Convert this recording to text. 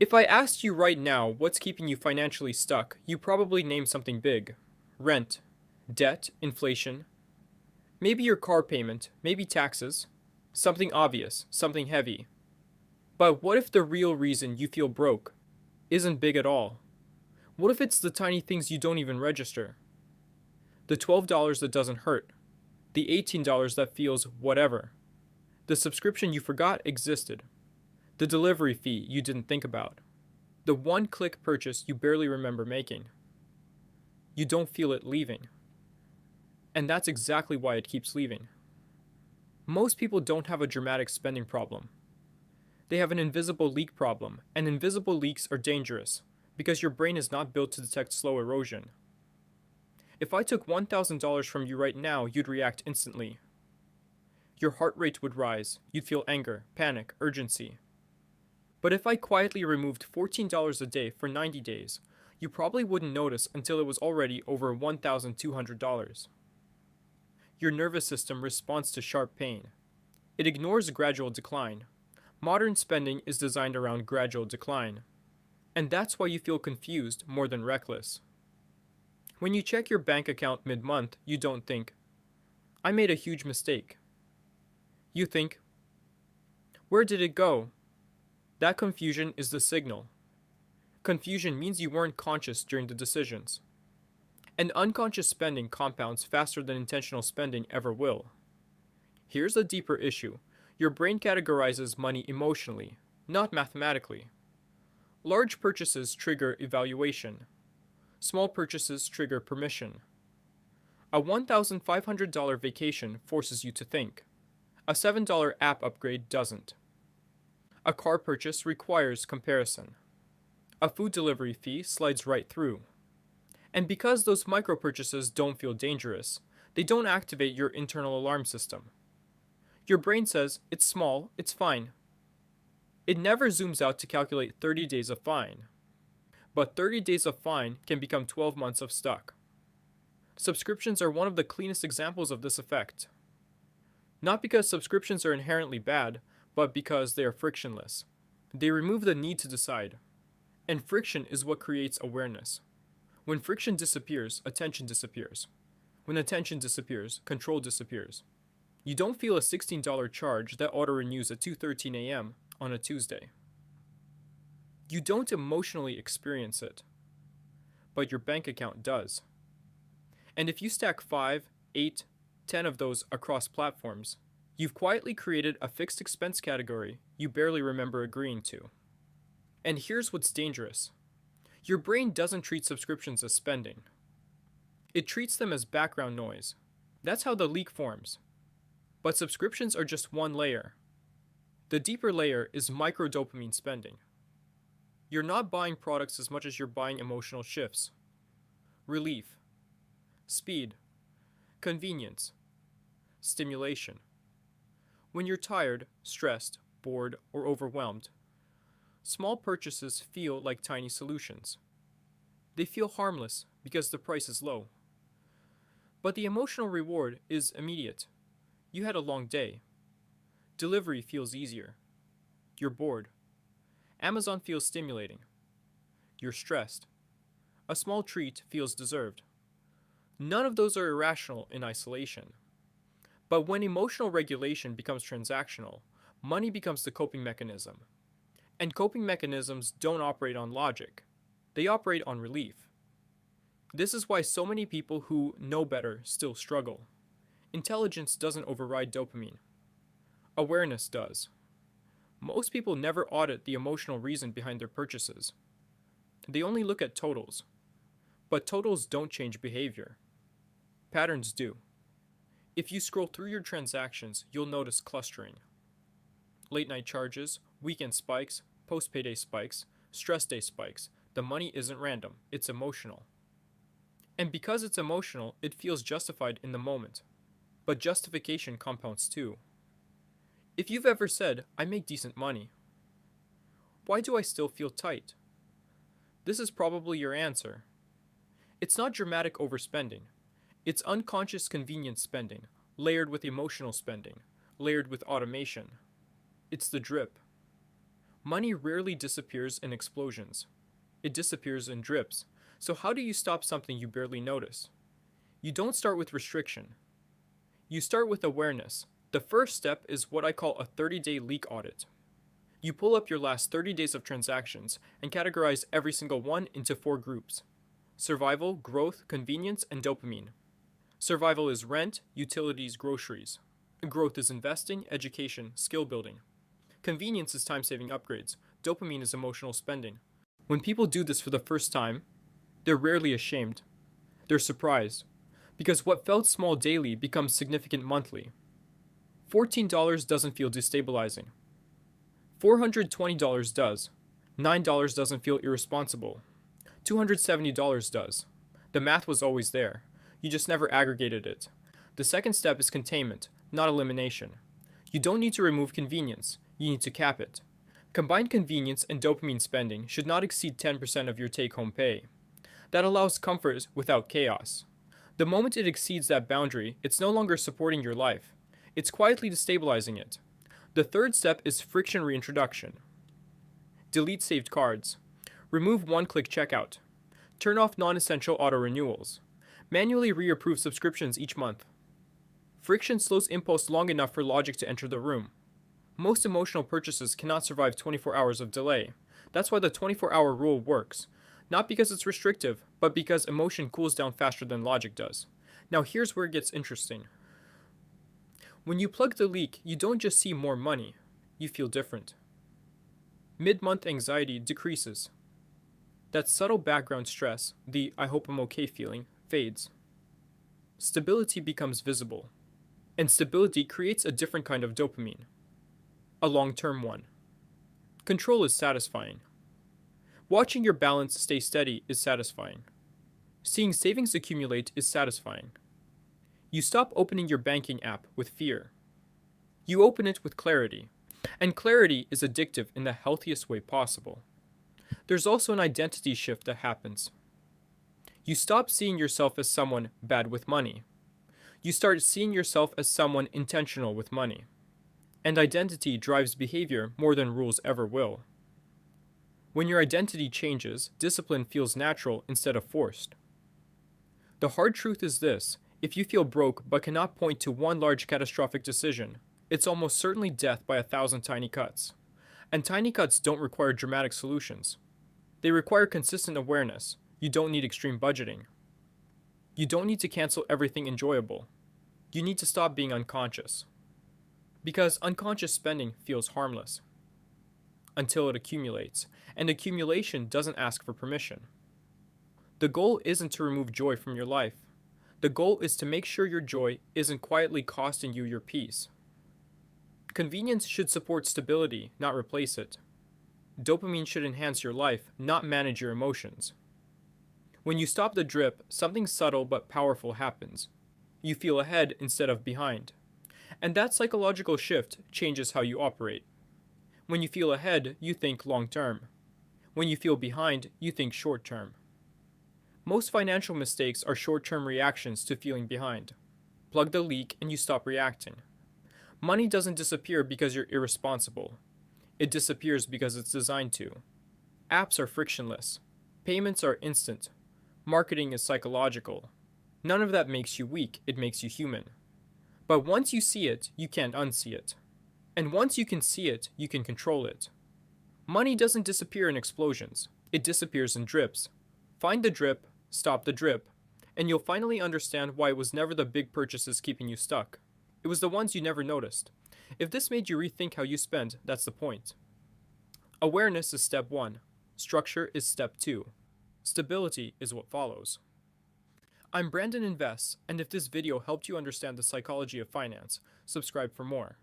If I asked you right now what's keeping you financially stuck, you probably name something big. Rent, debt, inflation, maybe your car payment, maybe taxes. Something obvious, something heavy. But what if the real reason you feel broke isn't big at all? What if it's the tiny things you don't even register? The $12 that doesn't hurt, the $18 that feels whatever, the subscription you forgot existed, the delivery fee you didn't think about, the one click purchase you barely remember making. You don't feel it leaving. And that's exactly why it keeps leaving. Most people don't have a dramatic spending problem. They have an invisible leak problem, and invisible leaks are dangerous because your brain is not built to detect slow erosion. If I took $1,000 from you right now, you'd react instantly. Your heart rate would rise, you'd feel anger, panic, urgency. But if I quietly removed $14 a day for 90 days, you probably wouldn't notice until it was already over $1,200. Your nervous system responds to sharp pain. It ignores gradual decline. Modern spending is designed around gradual decline. And that's why you feel confused more than reckless. When you check your bank account mid-month, you don't think, I made a huge mistake. You think, where did it go? That confusion is the signal. Confusion means you weren't conscious during the decisions. And unconscious spending compounds faster than intentional spending ever will. Here's the deeper issue. Your brain categorizes money emotionally, not mathematically. Large purchases trigger evaluation. Small purchases trigger permission. A $1,500 vacation forces you to think. A $7 app upgrade doesn't. A car purchase requires comparison. A food delivery fee slides right through. And because those micro purchases don't feel dangerous, they don't activate your internal alarm system. Your brain says, it's small, it's fine. It never zooms out to calculate 30 days of fine. But 30 days of fine can become 12 months of stuck. Subscriptions are one of the cleanest examples of this effect. Not because subscriptions are inherently bad, but because they are frictionless. They remove the need to decide. And friction is what creates awareness. When friction disappears, attention disappears. When attention disappears, control disappears. You don't feel a $16 charge that auto-renews at 2:13 a.m. on a Tuesday. You don't emotionally experience it, but your bank account does. And if you stack 5, 8, 10 of those across platforms, you've quietly created a fixed expense category you barely remember agreeing to. And here's what's dangerous. Your brain doesn't treat subscriptions as spending. It treats them as background noise. That's how the leak forms. But subscriptions are just one layer. The deeper layer is microdopamine spending. You're not buying products as much as you're buying emotional shifts. Relief, speed, convenience, stimulation. When you're tired, stressed, bored, or overwhelmed, small purchases feel like tiny solutions. They feel harmless because the price is low. But the emotional reward is immediate. You had a long day. Delivery feels easier. You're bored. Amazon feels stimulating. You're stressed. A small treat feels deserved. None of those are irrational in isolation. But when emotional regulation becomes transactional, money becomes the coping mechanism. And coping mechanisms don't operate on logic. They operate on relief. This is why so many people who know better still struggle. Intelligence doesn't override dopamine. Awareness does. Most people never audit the emotional reason behind their purchases. They only look at totals. But totals don't change behavior. Patterns do. If you scroll through your transactions, you'll notice clustering. Late night charges, weekend spikes, post-payday spikes, stress day spikes. The money isn't random, it's emotional. And because it's emotional, it feels justified in the moment. But justification compounds too. If you've ever said, I make decent money, why do I still feel tight? This is probably your answer. It's not dramatic overspending. It's unconscious convenience spending, layered with emotional spending, layered with automation. It's the drip. Money rarely disappears in explosions. It disappears in drips. So how do you stop something you barely notice? You don't start with restriction. You start with awareness. The first step is what I call a 30-day leak audit. You pull up your last 30 days of transactions and categorize every single one into 4 groups: survival, growth, convenience, and dopamine. Survival is rent, utilities, groceries. Growth is investing, education, skill building. Convenience is time-saving upgrades. Dopamine is emotional spending. When people do this for the first time, they're rarely ashamed. They're surprised, because what felt small daily becomes significant monthly. $14 doesn't feel destabilizing. $420 does. $9 doesn't feel irresponsible. $270 does. The math was always there. You just never aggregated it. The second step is containment, not elimination. You don't need to remove convenience. You need to cap it. Combined convenience and dopamine spending should not exceed 10% of your take-home pay. That allows comfort without chaos. The moment it exceeds that boundary, it's no longer supporting your life. It's quietly destabilizing it. The third step is friction reintroduction. Delete saved cards. Remove one-click checkout. Turn off non-essential auto-renewals. Manually reapprove subscriptions each month. Friction slows impulse long enough for logic to enter the room. Most emotional purchases cannot survive 24 hours of delay. That's why the 24-hour rule works. Not because it's restrictive, but because emotion cools down faster than logic does. Now here's where it gets interesting. When you plug the leak, you don't just see more money. You feel different. Mid-month anxiety decreases. That subtle background stress, the "I hope I'm okay" feeling, fades. Stability becomes visible. And stability creates a different kind of dopamine. A long-term one. Control is satisfying. Watching your balance stay steady is satisfying. Seeing savings accumulate is satisfying. You stop opening your banking app with fear. You open it with clarity. And clarity is addictive in the healthiest way possible. There's also an identity shift that happens. You stop seeing yourself as someone bad with money. You start seeing yourself as someone intentional with money. And identity drives behavior more than rules ever will. When your identity changes, discipline feels natural instead of forced. The hard truth is this: if you feel broke but cannot point to one large catastrophic decision, it's almost certainly death by 1,000 tiny cuts. And tiny cuts don't require dramatic solutions. They require consistent awareness. You don't need extreme budgeting. You don't need to cancel everything enjoyable. You need to stop being unconscious. Because unconscious spending feels harmless. Until it accumulates, and accumulation doesn't ask for permission. The goal isn't to remove joy from your life. The goal is to make sure your joy isn't quietly costing you your peace. Convenience should support stability, not replace it. Dopamine should enhance your life, not manage your emotions. When you stop the drip, something subtle but powerful happens. You feel ahead instead of behind. And that psychological shift changes how you operate. When you feel ahead, you think long-term. When you feel behind, you think short-term. Most financial mistakes are short-term reactions to feeling behind. Plug the leak and you stop reacting. Money doesn't disappear because you're irresponsible. It disappears because it's designed to. Apps are frictionless. Payments are instant. Marketing is psychological. None of that makes you weak, it makes you human. But once you see it, you can't unsee it. And once you can see it, you can control it. Money doesn't disappear in explosions. It disappears in drips. Find the drip, stop the drip, and you'll finally understand why it was never the big purchases keeping you stuck. It was the ones you never noticed. If this made you rethink how you spend, that's the point. Awareness is step 1. Structure is step 2. Stability is what follows. I'm Brandon Invests, and if this video helped you understand the psychology of finance, subscribe for more.